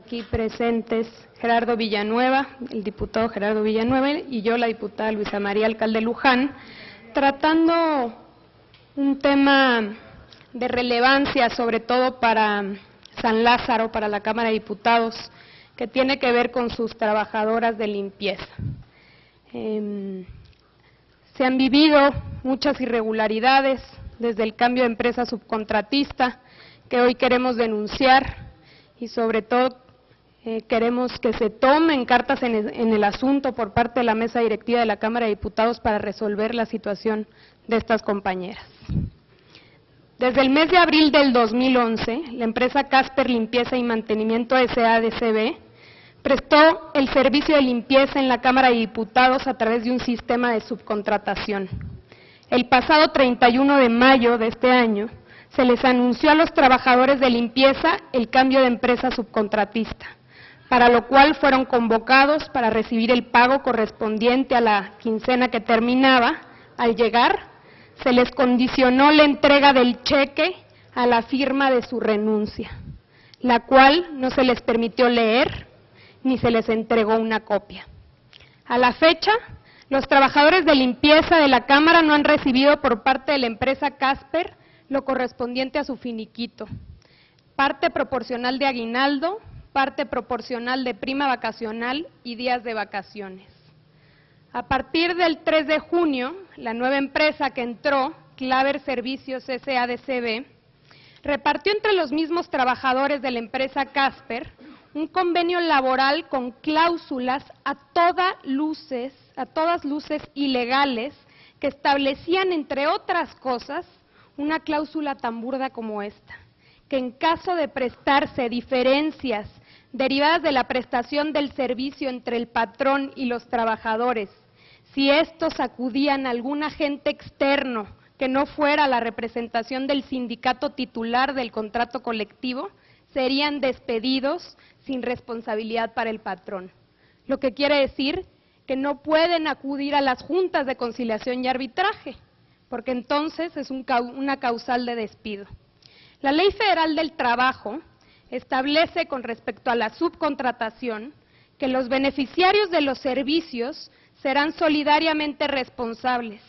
aquí presentes Gerardo Villanueva, el diputado Gerardo Villanueva, y yo, la diputada Luisa María Alcalde Luján, tratando un tema de relevancia, sobre todo para San Lázaro, para la Cámara de Diputados, que tiene que ver con sus trabajadoras de limpieza. Se han vivido muchas irregularidades desde el cambio de empresa subcontratista que hoy queremos denunciar y sobre todo queremos que se tomen cartas en el asunto por parte de la mesa directiva de la Cámara de Diputados para resolver la situación de estas compañeras. Desde el mes de abril del 2011, la empresa Casper Limpieza y Mantenimiento S.A.D.C.B. prestó el servicio de limpieza en la Cámara de Diputados a través de un sistema de subcontratación. El pasado 31 de mayo de este año, se les anunció a los trabajadores de limpieza el cambio de empresa subcontratista, para lo cual fueron convocados para recibir el pago correspondiente a la quincena que terminaba. Al llegar, se les condicionó la entrega del cheque a la firma de su renuncia, la cual no se les permitió leer ni se les entregó una copia. A la fecha, los trabajadores de limpieza de la Cámara no han recibido por parte de la empresa Casper lo correspondiente a su finiquito, parte proporcional de aguinaldo, parte proporcional de prima vacacional y días de vacaciones. A partir del 3 de junio, la nueva empresa que entró, Claver Servicios S.A.D.C.B., repartió entre los mismos trabajadores de la empresa Casper un convenio laboral con cláusulas a todas luces ilegales que establecían, entre otras cosas, una cláusula tan burda como esta, que en caso de prestarse diferencias derivadas de la prestación del servicio entre el patrón y los trabajadores, si estos acudían a algún agente externo que no fuera la representación del sindicato titular del contrato colectivo, serían despedidos sin responsabilidad para el patrón. Lo que quiere decir que no pueden acudir a las juntas de conciliación y arbitraje, porque entonces es una causal de despido. La Ley Federal del Trabajo establece con respecto a la subcontratación que los beneficiarios de los servicios serán solidariamente responsables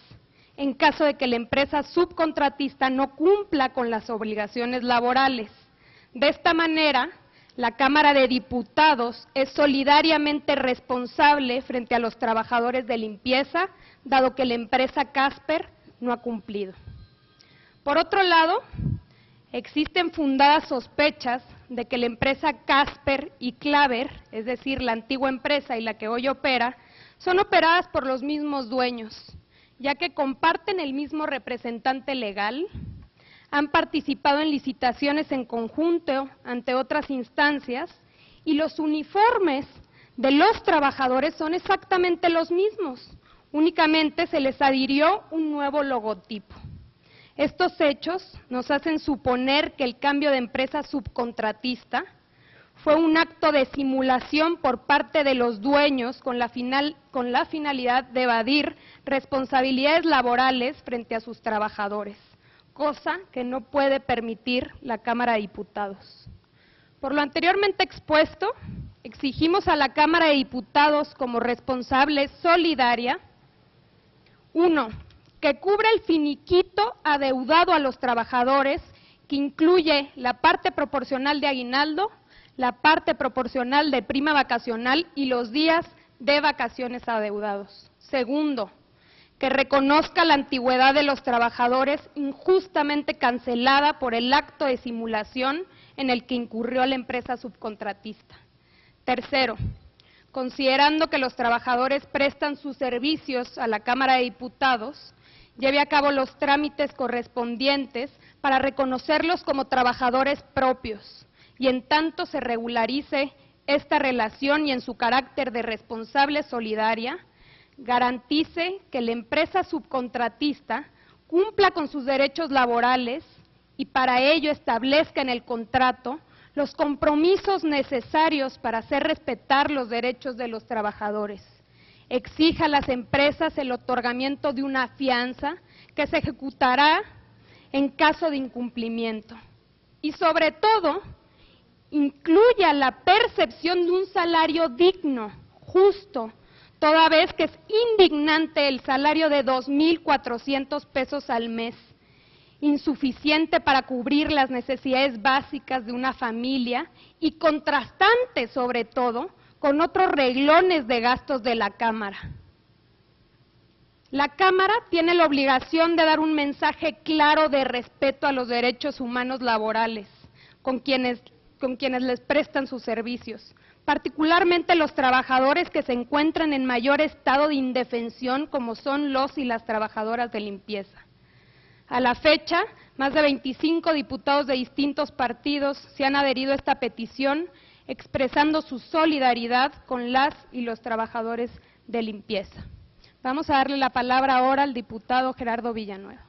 en caso de que la empresa subcontratista no cumpla con las obligaciones laborales. De esta manera, la Cámara de Diputados es solidariamente responsable frente a los trabajadores de limpieza, dado que la empresa Casper no ha cumplido. Por otro lado, existen fundadas sospechas de que la empresa Casper y Claver, es decir, la antigua empresa y la que hoy opera, son operadas por los mismos dueños, ya que comparten el mismo representante legal, han participado en licitaciones en conjunto ante otras instancias y los uniformes de los trabajadores son exactamente los mismos, únicamente se les adhirió un nuevo logotipo. Estos hechos nos hacen suponer que el cambio de empresa subcontratista fue un acto de simulación por parte de los dueños con la finalidad de evadir responsabilidades laborales frente a sus trabajadores, cosa que no puede permitir la Cámara de Diputados. Por lo anteriormente expuesto, exigimos a la Cámara de Diputados como responsable solidaria, 1, que cubra el finiquito adeudado a los trabajadores, que incluye la parte proporcional de aguinaldo, la parte proporcional de prima vacacional y los días de vacaciones adeudados. Segundo, que reconozca la antigüedad de los trabajadores injustamente cancelada por el acto de simulación en el que incurrió la empresa subcontratista. Tercero, considerando que los trabajadores prestan sus servicios a la Cámara de Diputados, lleve a cabo los trámites correspondientes para reconocerlos como trabajadores propios y en tanto se regularice esta relación y en su carácter de responsable solidaria, garantice que la empresa subcontratista cumpla con sus derechos laborales y para ello establezca en el contrato los compromisos necesarios para hacer respetar los derechos de los trabajadores. Exija a las empresas el otorgamiento de una fianza que se ejecutará en caso de incumplimiento. Y sobre todo, incluya la percepción de un salario digno, justo, toda vez que es indignante el salario de 2,400 pesos al mes, insuficiente para cubrir las necesidades básicas de una familia y contrastante, sobre todo, con otros reglones de gastos de la Cámara. La Cámara tiene la obligación de dar un mensaje claro de respeto a los derechos humanos laborales con quienes les prestan sus servicios, particularmente los trabajadores que se encuentran en mayor estado de indefensión, como son los y las trabajadoras de limpieza. A la fecha, más de 25 diputados de distintos partidos se han adherido a esta petición, expresando su solidaridad con las y los trabajadores de limpieza. Vamos a darle la palabra ahora al diputado Gerardo Villanueva.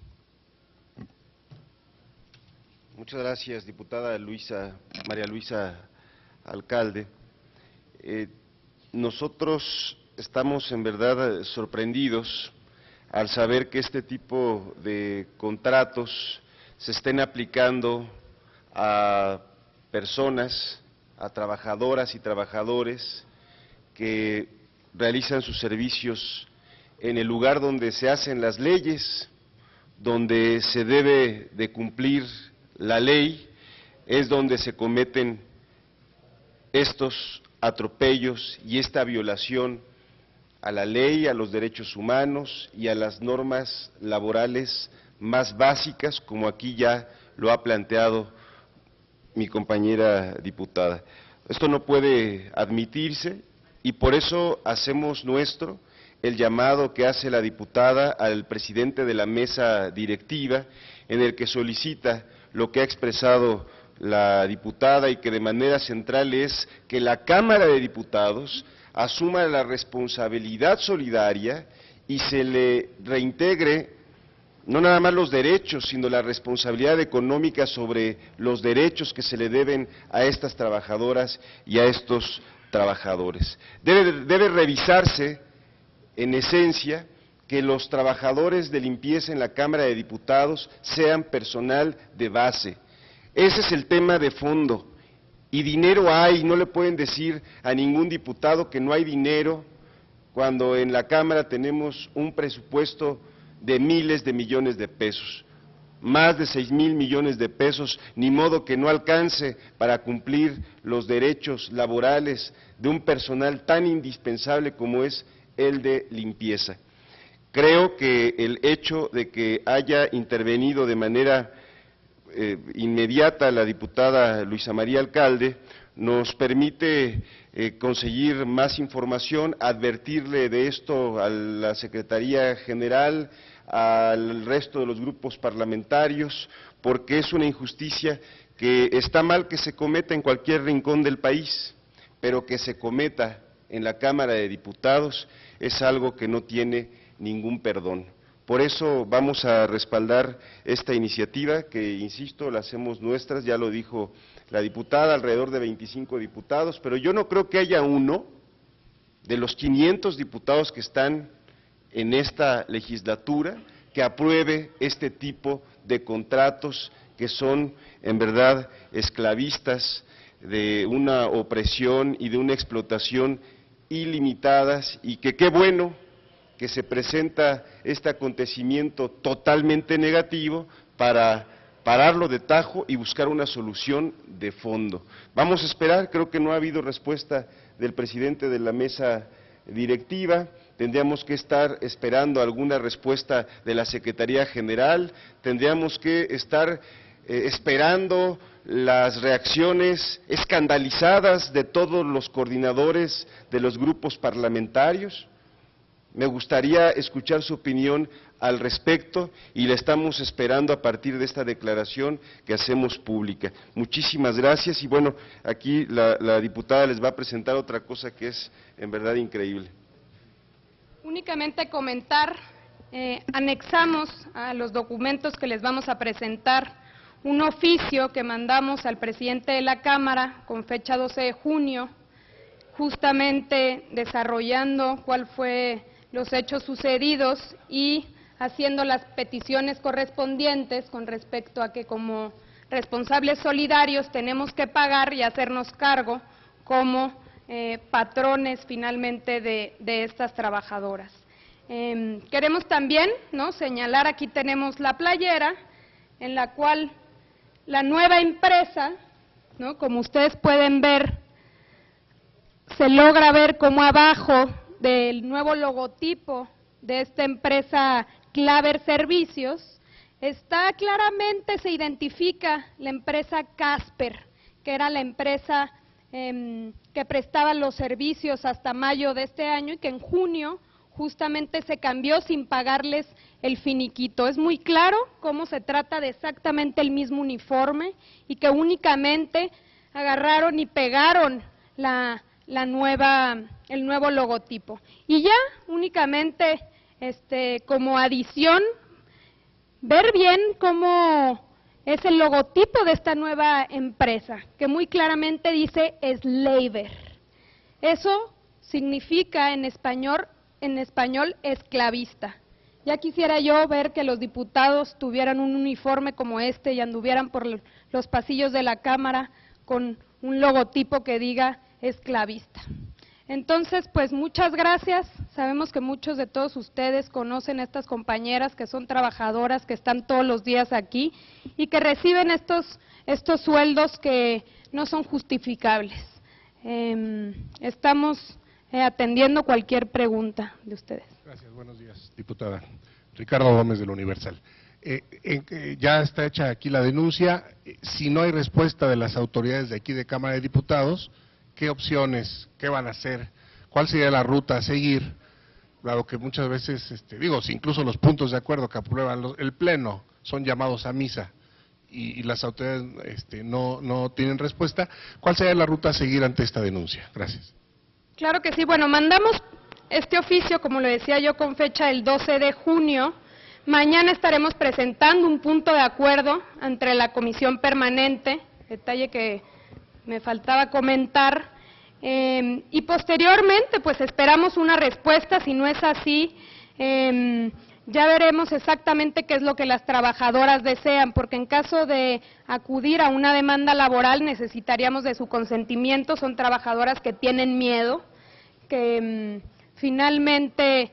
Muchas gracias, diputada María Luisa Alcalde. Nosotros estamos en verdad sorprendidos al saber que este tipo de contratos se estén aplicando a personas, a trabajadoras y trabajadores que realizan sus servicios en el lugar donde se hacen las leyes, donde se debe de cumplir la ley, es donde se cometen estos atropellos y esta violación a la ley, a los derechos humanos y a las normas laborales más básicas, como aquí ya lo ha planteado mi compañera diputada. Esto no puede admitirse y por eso hacemos nuestro el llamado que hace la diputada al presidente de la mesa directiva, en el que solicita lo que ha expresado la diputada y que de manera central es que la Cámara de Diputados asuma la responsabilidad solidaria y se le reintegre no nada más los derechos, sino la responsabilidad económica sobre los derechos que se le deben a estas trabajadoras y a estos trabajadores. Debe revisarse, en esencia, que los trabajadores de limpieza en la Cámara de Diputados sean personal de base. Ese es el tema de fondo. Y dinero hay, no le pueden decir a ningún diputado que no hay dinero cuando en la Cámara tenemos un presupuesto de miles de millones de pesos, más de 6,000 millones de pesos, ni modo que no alcance para cumplir los derechos laborales de un personal tan indispensable como es el de limpieza. Creo que el hecho de que haya intervenido de manera inmediata la diputada Luisa María Alcalde nos permite conseguir más información, advertirle de esto a la Secretaría General, al resto de los grupos parlamentarios, porque es una injusticia que está mal que se cometa en cualquier rincón del país, pero que se cometa en la Cámara de Diputados es algo que no tiene ningún perdón. Por eso vamos a respaldar esta iniciativa que, insisto, la hacemos nuestras, ya lo dijo la diputada, alrededor de 25 diputados, pero yo no creo que haya uno de los 500 diputados que están en esta legislatura que apruebe este tipo de contratos que son, en verdad, esclavistas, de una opresión y de una explotación ilimitadas, y que qué bueno que se presenta este acontecimiento totalmente negativo para pararlo de tajo y buscar una solución de fondo. Vamos a esperar, creo que no ha habido respuesta del presidente de la mesa directiva, tendríamos que estar esperando alguna respuesta de la Secretaría General, tendríamos que estar esperando las reacciones escandalizadas de todos los coordinadores de los grupos parlamentarios. Me gustaría escuchar su opinión al respecto y la estamos esperando a partir de esta declaración que hacemos pública. Muchísimas gracias y bueno, aquí la diputada les va a presentar otra cosa que es en verdad increíble. Únicamente comentar, anexamos a los documentos que les vamos a presentar un oficio que mandamos al presidente de la Cámara con fecha 12 de junio, justamente desarrollando cuál fue los hechos sucedidos y haciendo las peticiones correspondientes con respecto a que, como responsables solidarios tenemos que pagar y hacernos cargo como patrones finalmente de estas trabajadoras. Queremos también, ¿no?, señalar, aquí tenemos la playera, en la cual la nueva empresa, ¿no?, como ustedes pueden ver, se logra ver como abajo del nuevo logotipo de esta empresa Claver Servicios, está claramente, se identifica la empresa Casper, que era la empresa que prestaba los servicios hasta mayo de este año y que en junio justamente se cambió sin pagarles el finiquito. Es muy claro cómo se trata de exactamente el mismo uniforme y que únicamente agarraron y pegaron el nuevo logotipo. Y ya únicamente como adición, ver bien cómo es el logotipo de esta nueva empresa, que muy claramente dice Slaver. Eso significa en español esclavista. Ya quisiera yo ver que los diputados tuvieran un uniforme como este y anduvieran por los pasillos de la Cámara con un logotipo que diga esclavista. Entonces, pues muchas gracias. Sabemos que muchos de todos ustedes conocen a estas compañeras que son trabajadoras, que están todos los días aquí y que reciben estos sueldos que no son justificables. Estamos atendiendo cualquier pregunta de ustedes. Gracias, buenos días, diputada. Ricardo Gómez del Universal. Ya está hecha aquí la denuncia. Si no hay respuesta de las autoridades de aquí de Cámara de Diputados, ¿qué opciones, qué van a hacer, cuál sería la ruta a seguir? Dado que muchas veces, si incluso los puntos de acuerdo que aprueban el Pleno son llamados a misa y las autoridades no tienen respuesta, ¿cuál sería la ruta a seguir ante esta denuncia? Gracias. Claro que sí. Bueno, mandamos este oficio, como le decía yo, con fecha el 12 de junio. Mañana estaremos presentando un punto de acuerdo entre la Comisión Permanente, detalle que me faltaba comentar, y posteriormente pues esperamos una respuesta. Si no es así, ya veremos exactamente qué es lo que las trabajadoras desean, porque en caso de acudir a una demanda laboral necesitaríamos de su consentimiento. Son trabajadoras que tienen miedo, que finalmente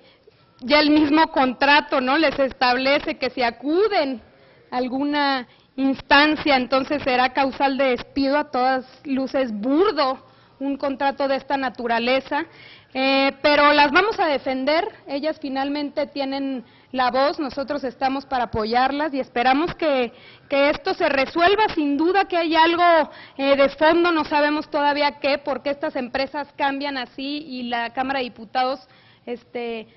ya el mismo contrato, ¿no?, les establece que si acuden a alguna instancia, entonces será causal de despido. A todas luces burdo un contrato de esta naturaleza, pero las vamos a defender. Ellas finalmente tienen la voz, nosotros estamos para apoyarlas y esperamos que esto se resuelva. Sin duda que hay algo de fondo, no sabemos todavía qué, porque estas empresas cambian así y la Cámara de Diputados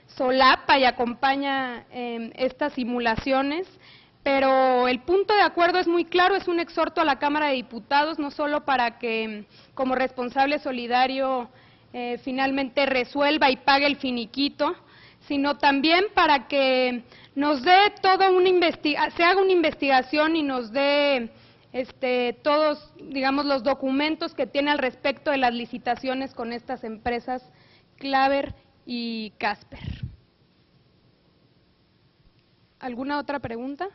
solapa y acompaña estas simulaciones. Pero el punto de acuerdo es muy claro, es un exhorto a la Cámara de Diputados, no solo para que como responsable solidario finalmente resuelva y pague el finiquito, sino también para que nos dé se haga una investigación y nos dé todos, digamos, los documentos que tiene al respecto de las licitaciones con estas empresas Claver y Casper. ¿Alguna otra pregunta?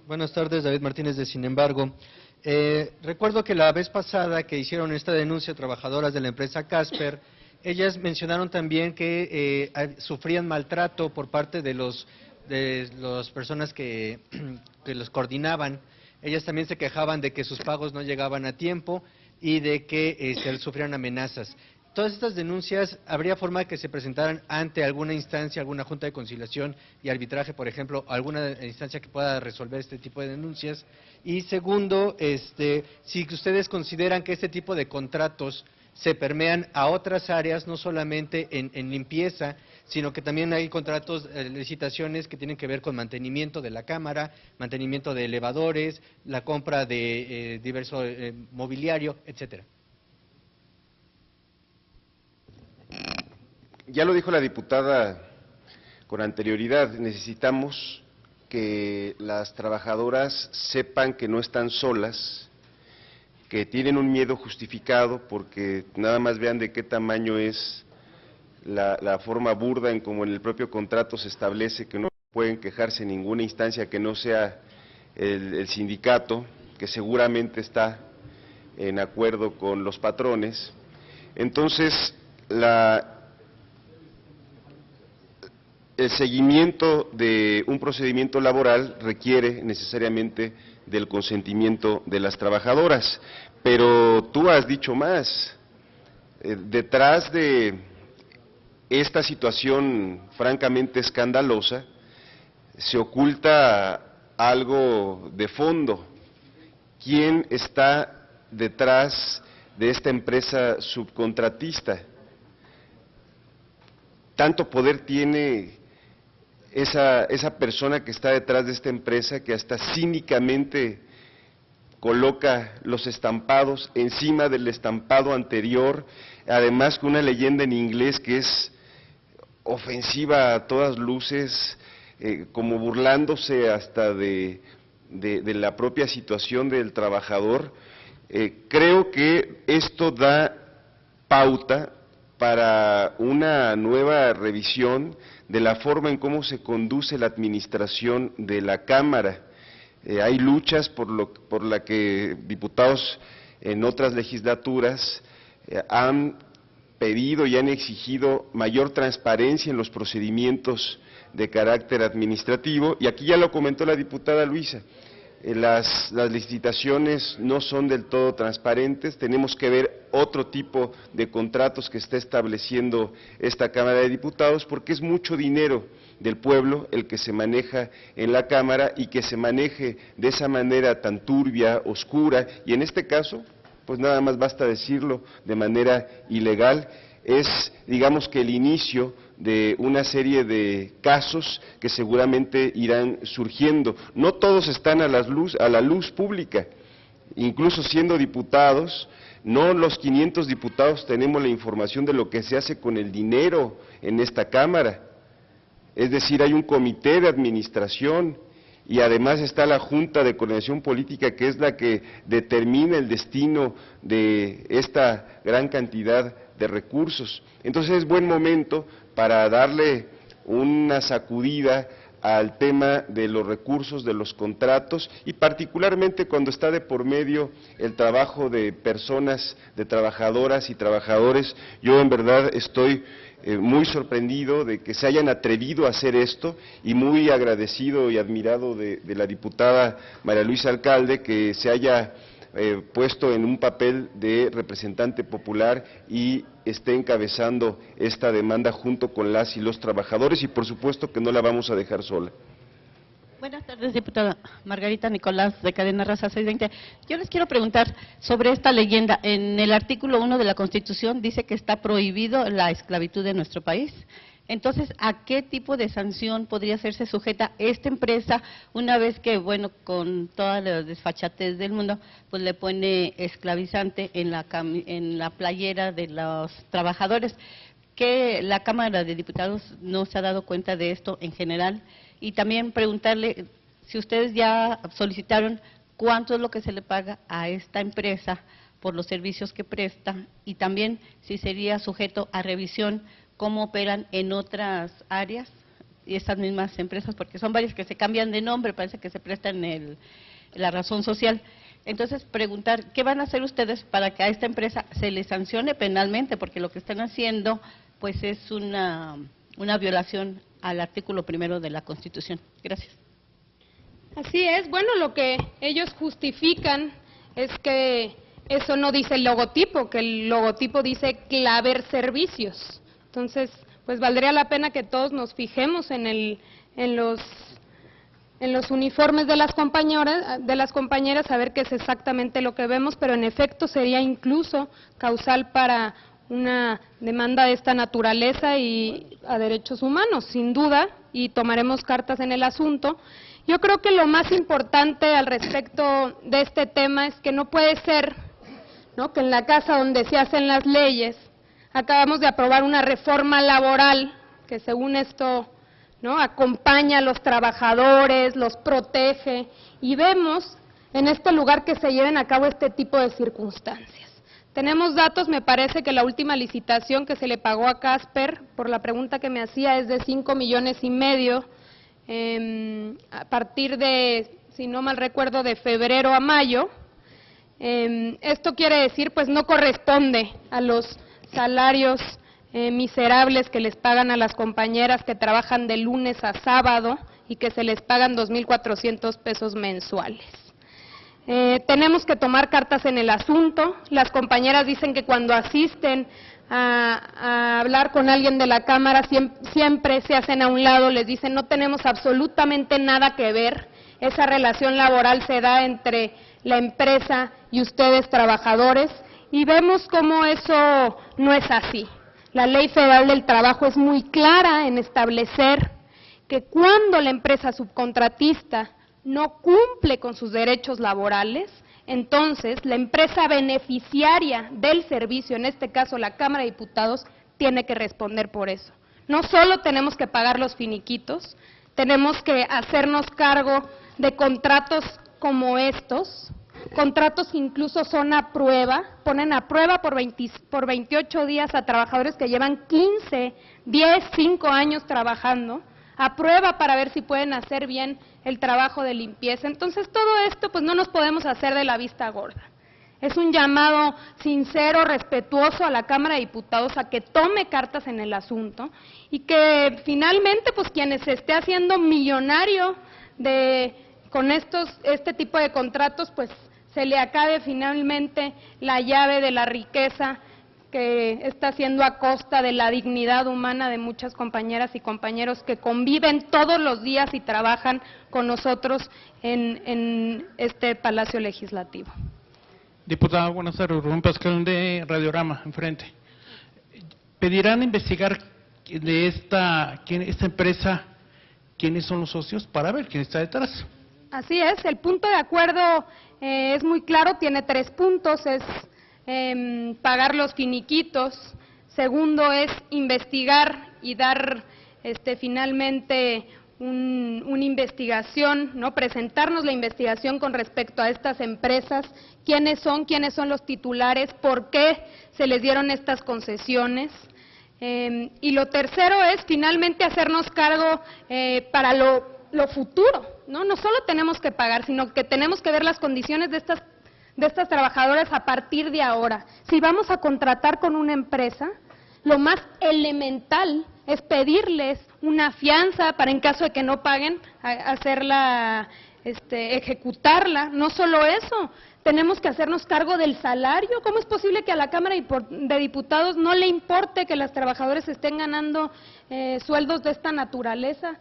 Buenas tardes, David Martínez de Sin Embargo. Recuerdo que la vez pasada que hicieron esta denuncia trabajadoras de la empresa Casper, ellas mencionaron también que sufrían maltrato por parte de las personas que los coordinaban. Ellas también se quejaban de que sus pagos no llegaban a tiempo y de que sufrían amenazas. Todas estas denuncias, ¿habría forma de que se presentaran ante alguna instancia, alguna junta de conciliación y arbitraje, por ejemplo, alguna instancia que pueda resolver este tipo de denuncias? Y segundo, si ustedes consideran que este tipo de contratos se permean a otras áreas, no solamente en limpieza, sino que también hay contratos, licitaciones que tienen que ver con mantenimiento de la Cámara, mantenimiento de elevadores, la compra de diverso mobiliario, etcétera. Ya lo dijo la diputada con anterioridad, necesitamos que las trabajadoras sepan que no están solas, que tienen un miedo justificado, porque nada más vean de qué tamaño es la forma burda en como en el propio contrato se establece que no pueden quejarse en ninguna instancia que no sea el sindicato, que seguramente está en acuerdo con los patrones. Entonces, el seguimiento de un procedimiento laboral requiere necesariamente del consentimiento de las trabajadoras, pero tú has dicho más. Detrás de esta situación francamente escandalosa se oculta algo de fondo. ¿Quién está detrás de esta empresa subcontratista? Tanto poder tiene esa persona que está detrás de esta empresa que hasta cínicamente coloca los estampados encima del estampado anterior, además con una leyenda en inglés que es ofensiva a todas luces, como burlándose hasta de la propia situación del trabajador. Creo que esto da pauta para una nueva revisión de la forma en cómo se conduce la administración de la Cámara. Hay luchas por la que diputados en otras legislaturas han pedido y han exigido mayor transparencia en los procedimientos de carácter administrativo, y aquí ya lo comentó la diputada Luisa. Las licitaciones no son del todo transparentes, tenemos que ver otro tipo de contratos que está estableciendo esta Cámara de Diputados, porque es mucho dinero del pueblo el que se maneja en la Cámara, y que se maneje de esa manera tan turbia, oscura, y en este caso, pues nada más basta decirlo, de manera ilegal. Es, digamos que el inicio de una serie de casos que seguramente irán surgiendo. No todos están a la luz pública, incluso siendo diputados, no los 500 diputados tenemos la información de lo que se hace con el dinero en esta Cámara. Es decir, hay un comité de administración y además está la Junta de Coordinación Política, que es la que determina el destino de esta gran cantidad de recursos. Entonces es buen momento para darle una sacudida al tema de los recursos, de los contratos, y particularmente cuando está de por medio el trabajo de personas, de trabajadoras y trabajadores. Yo en verdad estoy muy sorprendido de que se hayan atrevido a hacer esto, y muy agradecido y admirado de la diputada María Luisa Alcalde, que se haya puesto en un papel de representante popular y esté encabezando esta demanda junto con las y los trabajadores, y por supuesto que no la vamos a dejar sola. Buenas tardes, diputada Margarita Nicolás, de Cadena Raza 620. Yo les quiero preguntar sobre esta leyenda. En el artículo 1 de la Constitución dice que está prohibido la esclavitud en nuestro país. Entonces, ¿a qué tipo de sanción podría hacerse sujeta esta empresa una vez que, bueno, con todas las desfachatez del mundo, pues le pone esclavizante en la playera de los trabajadores? Que la Cámara de Diputados no se ha dado cuenta de esto en general, y también preguntarle si ustedes ya solicitaron cuánto es lo que se le paga a esta empresa por los servicios que presta, y también si sería sujeto a revisión cómo operan en otras áreas y estas mismas empresas, porque son varias que se cambian de nombre, parece que se prestan la razón social. Entonces, preguntar, ¿qué van a hacer ustedes para que a esta empresa se le sancione penalmente? Porque lo que están haciendo, pues, es una violación al artículo 1 de la Constitución. Gracias. Así es. Bueno, lo que ellos justifican es que eso no dice el logotipo, que el logotipo dice Claver Servicios. Entonces, pues valdría la pena que todos nos fijemos en los uniformes de las compañeras, a ver qué es exactamente lo que vemos, pero en efecto sería incluso causal para una demanda de esta naturaleza y a derechos humanos, sin duda, y tomaremos cartas en el asunto. Yo creo que lo más importante al respecto de este tema es que no puede ser, ¿no?, que en la casa donde se hacen las leyes, acabamos de aprobar una reforma laboral que según esto, ¿no?, acompaña a los trabajadores, los protege, y vemos en este lugar que se lleven a cabo este tipo de circunstancias. Tenemos datos, me parece que la última licitación que se le pagó a Casper, por la pregunta que me hacía, es de 5,5 millones, a partir de si no mal recuerdo, de febrero a mayo. Esto quiere decir, pues no corresponde a los salarios miserables que les pagan a las compañeras que trabajan de lunes a sábado y que se les pagan 2,400 pesos mensuales. Tenemos que tomar cartas en el asunto. Las compañeras dicen que cuando asisten a hablar con alguien de la Cámara siempre se hacen a un lado, les dicen no tenemos absolutamente nada que ver, esa relación laboral se da entre la empresa y ustedes trabajadores, y vemos cómo eso no es así. La Ley Federal del Trabajo es muy clara en establecer que cuando la empresa subcontratista no cumple con sus derechos laborales, entonces la empresa beneficiaria del servicio, en este caso la Cámara de Diputados, tiene que responder por eso. No solo tenemos que pagar los finiquitos, tenemos que hacernos cargo de contratos como estos, contratos que incluso son a prueba, ponen a prueba por 28 días a trabajadores que llevan 15, 10, 5 años trabajando, a prueba para ver si pueden hacer bien el trabajo de limpieza. Entonces todo esto pues no nos podemos hacer de la vista gorda. Es un llamado sincero, respetuoso a la Cámara de Diputados a que tome cartas en el asunto y que finalmente pues quien se esté haciendo millonario con este tipo de contratos pues se le acabe finalmente la llave de la riqueza que está haciendo a costa de la dignidad humana de muchas compañeras y compañeros que conviven todos los días y trabajan con nosotros en este Palacio Legislativo. Diputada, buenas tardes. Rubén Pascal de Radiorama, enfrente. ¿Pedirán investigar de esta empresa quiénes son los socios para ver quién está detrás? Así es, el punto de acuerdo es muy claro, tiene 3 puntos, es pagar los finiquitos, segundo es investigar y dar finalmente una investigación, ¿no? Presentarnos la investigación con respecto a estas empresas, quiénes son los titulares, por qué se les dieron estas concesiones. Y lo tercero es finalmente hacernos cargo para lo futuro, ¿no? No solo tenemos que pagar, sino que tenemos que ver las condiciones de estas trabajadoras a partir de ahora. Si vamos a contratar con una empresa, lo más elemental es pedirles una fianza para en caso de que no paguen, ejecutarla. No solo eso, tenemos que hacernos cargo del salario. ¿Cómo es posible que a la Cámara de Diputados no le importe que las trabajadoras estén ganando sueldos de esta naturaleza?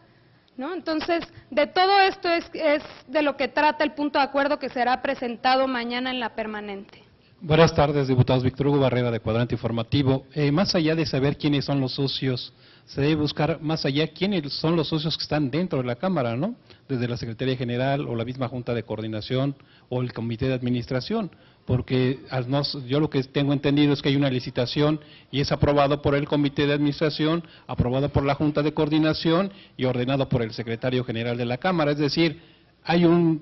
¿No? Entonces, de todo esto es de lo que trata el punto de acuerdo que será presentado mañana en la permanente. Buenas tardes, diputados. Víctor Hugo Barrera, de Cuadrante Informativo. Más allá de saber quiénes son los socios, se debe buscar más allá quiénes son los socios que están dentro de la Cámara, ¿no? Desde la Secretaría General o la misma Junta de Coordinación o el Comité de Administración, porque yo lo que tengo entendido es que hay una licitación y es aprobado por el Comité de Administración, aprobado por la Junta de Coordinación y ordenado por el Secretario General de la Cámara. Es decir, hay una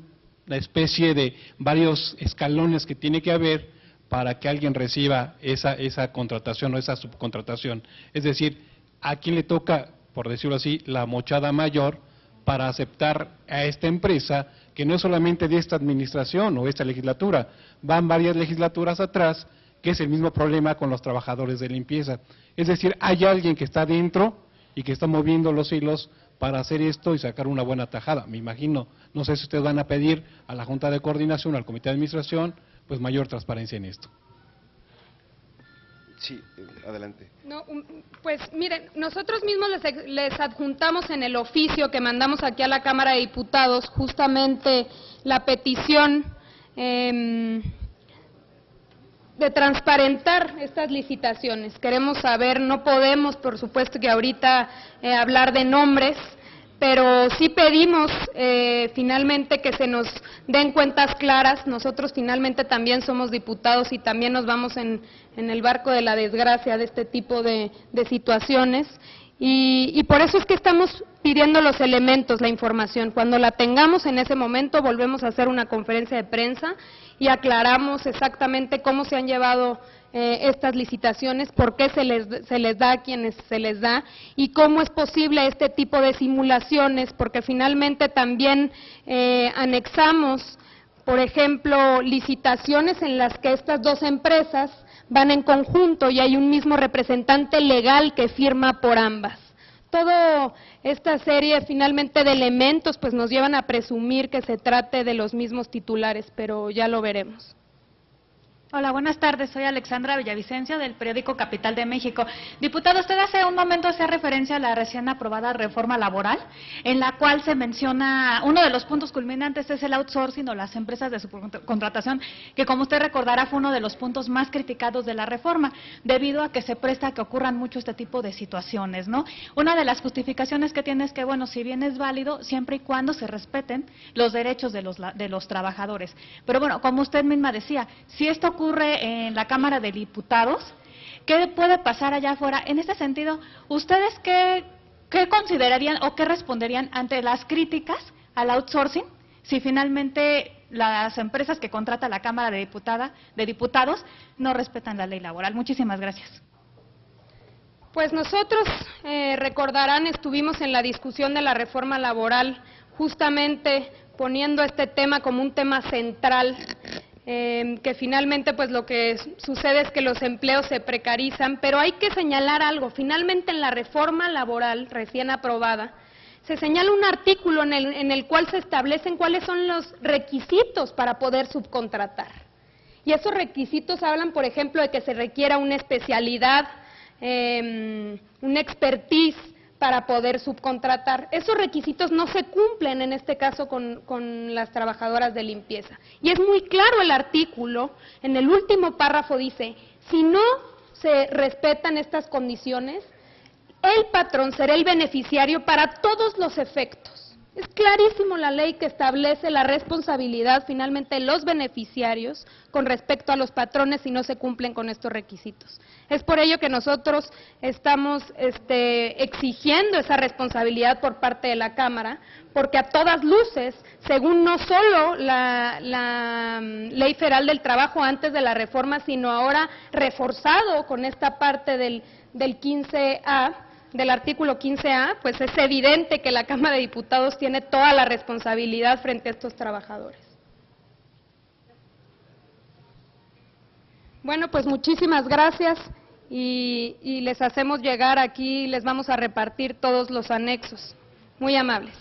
especie de varios escalones que tiene que haber para que alguien reciba esa contratación o esa subcontratación. Es decir, a quién le toca, por decirlo así, la mochada mayor para aceptar a esta empresa, que no es solamente de esta administración o esta legislatura, van varias legislaturas atrás, que es el mismo problema con los trabajadores de limpieza. Es decir, hay alguien que está dentro y que está moviendo los hilos para hacer esto y sacar una buena tajada. Me imagino, no sé si ustedes van a pedir a la Junta de Coordinación, al Comité de Administración, pues mayor transparencia en esto. Sí, adelante. No, pues miren, nosotros mismos les adjuntamos en el oficio que mandamos aquí a la Cámara de Diputados justamente la petición de transparentar estas licitaciones. Queremos saber, no podemos, por supuesto que ahorita hablar de nombres, pero sí pedimos finalmente que se nos den cuentas claras. Nosotros finalmente también somos diputados y también nos vamos en el barco de la desgracia de este tipo de situaciones, Y por eso es que estamos pidiendo los elementos, la información. Cuando la tengamos en ese momento, volvemos a hacer una conferencia de prensa y aclaramos exactamente cómo se han llevado estas licitaciones, por qué se les da a quienes se les da y cómo es posible este tipo de simulaciones, porque finalmente también anexamos, por ejemplo, licitaciones en las que estas dos empresas van en conjunto y hay un mismo representante legal que firma por ambas. Toda esta serie finalmente de elementos pues nos llevan a presumir que se trate de los mismos titulares, pero ya lo veremos. Hola, buenas tardes. Soy Alexandra Villavicencio del periódico Capital de México. Diputado, usted hace un momento hacía referencia a la recién aprobada reforma laboral, en la cual se menciona, uno de los puntos culminantes es el outsourcing o las empresas de subcontratación, que como usted recordará fue uno de los puntos más criticados de la reforma, debido a que se presta a que ocurran mucho este tipo de situaciones, ¿no? Una de las justificaciones que tiene es que, bueno, si bien es válido, siempre y cuando se respeten los derechos de los trabajadores. Pero bueno, como usted misma decía, si esto ocurre en la Cámara de Diputados, ¿qué puede pasar allá afuera? En este sentido, ¿ustedes qué considerarían o qué responderían ante las críticas al outsourcing si finalmente las empresas que contrata la Cámara de Diputados no respetan la ley laboral? Muchísimas gracias. Pues nosotros, recordarán, estuvimos en la discusión de la reforma laboral, justamente poniendo este tema como un tema central, que finalmente pues lo que sucede es que los empleos se precarizan, pero hay que señalar algo. Finalmente en la reforma laboral recién aprobada se señala un artículo en el cual se establecen cuáles son los requisitos para poder subcontratar. Y esos requisitos hablan, por ejemplo, de que se requiera una especialidad, una expertise para poder subcontratar. Esos requisitos no se cumplen en este caso con las trabajadoras de limpieza. Y es muy claro el artículo, en el último párrafo dice, si no se respetan estas condiciones, el patrón será el beneficiario para todos los efectos. Es clarísimo la ley que establece la responsabilidad finalmente de los beneficiarios con respecto a los patrones si no se cumplen con estos requisitos. Es por ello que nosotros estamos exigiendo esa responsabilidad por parte de la Cámara, porque a todas luces, según no solo la Ley Federal del Trabajo antes de la reforma, sino ahora reforzado con esta parte del 15A, del artículo 15A, pues es evidente que la Cámara de Diputados tiene toda la responsabilidad frente a estos trabajadores. Bueno, pues muchísimas gracias y les hacemos llegar aquí, les vamos a repartir todos los anexos. Muy amables.